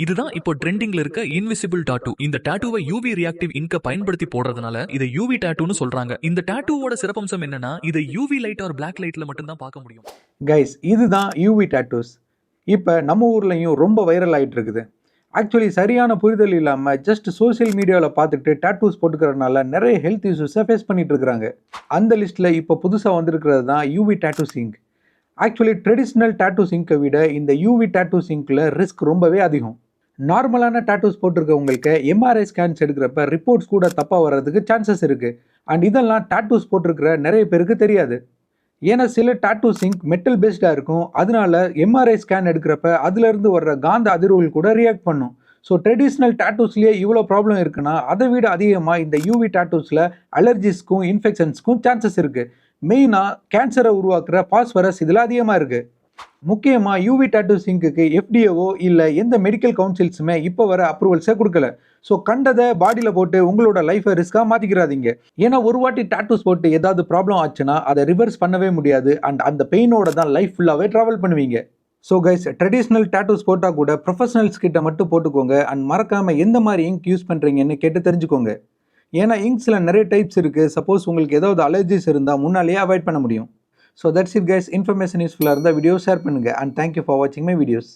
இதுதான் இப்போ ட்ரெண்டிங்ல இருக்க இன்விசிபிள் டாட்டூ. இந்த டாட்டூவை யூவி ரியாக்டிவ் இங்க பயன்படுத்தி போடுறதுனால இதை யூவி டாட்டூன்னு சொல்றாங்க. இந்த டாட்டூவோட சிறப்பம்சம் என்னன்னா, இதை யூவி லைட் ஆர் பிளாக் லைட்ல மட்டும் தான் பார்க்க முடியும். கைஸ், இதுதான் யூவி டாட்டூஸ். இப்போ நம்ம ஊர்லயும் ரொம்ப வைரல் ஆயிட்டு இருக்குது. ஆக்சுவலி சரியான புரிதல் இல்லாமல் ஜஸ்ட் சோஷியல் மீடியாவில் பார்த்துட்டு டாட்டூஸ் போட்டுக்கிறதுனால நிறைய ஹெல்த் இஷ்யூஸை ஃபேஸ் பண்ணிட்டு இருக்கிறாங்க. அந்த லிஸ்ட்டில் இப்போ புதுசாக வந்திருக்கிறது தான் UV tattooing. Actually traditional டாட்டூ சிங்கை விட இந்த யூவி டாட்டூ சிங்கில் ரிஸ்க் ரொம்பவே அதிகம். நார்மலான டாட்டூஸ் போட்டிருக்கவங்களுக்கு எம்ஆர்ஐ ஸ்கேன்ஸ் எடுக்கிறப்ப ரிப்போர்ட்ஸ் கூட தப்பாக வர்றதுக்கு சான்சஸ் இருக்குது. அண்ட் இதெல்லாம் டாட்டூஸ் போட்டிருக்கிற நிறைய பேருக்கு தெரியாது. ஏன்னா சில டாட்டூ சிங்க் மெட்டல் பேஸ்டாக இருக்கும். அதனால எம்ஆர்ஐ ஸ்கேன் எடுக்கிறப்ப அதுலேருந்து வர்ற காந்த அதிர்வுகள் கூட ரியாக்ட் பண்ணும். ஸோ ட்ரெடிஷ்னல் டாட்டூஸ்லேயே இவ்வளோ ப்ராப்ளம் இருக்குன்னா அதை விட அதிகமாக இந்த யூவி டாட்டூஸில் அலர்ஜிஸ்க்கும் இன்ஃபெக்ஷன்ஸ்க்கும் சான்சஸ் இருக்குது. மெயினாக கேன்சரை உருவாக்குற பாஸ்பரஸ் இதில் அதிகமாக இருக்குது. முக்கியமாக யூவி டாட்டூ சிங்க்குக்கு எஃப்டிஏவோ இல்லை எந்த மெடிக்கல் கவுன்சில்ஸுமே இப்போ வர அப்ரூவல்ஸே கொடுக்கல. ஸோ கண்டதை பாடியில் போட்டு உங்களோட லைஃப்பை ரிஸ்க்காக மாற்றிக்கிறாதீங்க. ஏன்னா ஒரு வாட்டி டாட்டூஸ் போட்டு ஏதாவது ப்ராப்ளம் ஆச்சுன்னா அதை ரிவர்ஸ் பண்ணவே முடியாது. அண்ட் அந்த பெயினோட தான் லைஃப் ஃபுல்லாகவே ட்ராவல் பண்ணுவீங்க. ஸோ கைஸ், ட்ரெடிஷ்னல் டாட்டூஸ் போட்டால் கூட ப்ரொஃபஷனல்ஸ் கிட்ட மட்டும் போட்டுக்கோங்க. அண்ட் மறக்காமல் எந்த மாதிரி இங்க் யூஸ் பண்ணுறீங்கன்னு கேட்டு தெரிஞ்சுக்கோங்க. ஏன்னா இங்க்ஸில் நிறைய டைப்ஸ் இருக்குது. சப்போஸ் உங்களுக்கு ஏதாவது அலர்ஜிஸ் இருந்தால் முன்னாலேயே அவாய்ட் பண்ண முடியும். So that's it guys, information useful இருந்தால் வீடியோ ஷேர் பண்ணுங்கள். And thank you for watching my videos.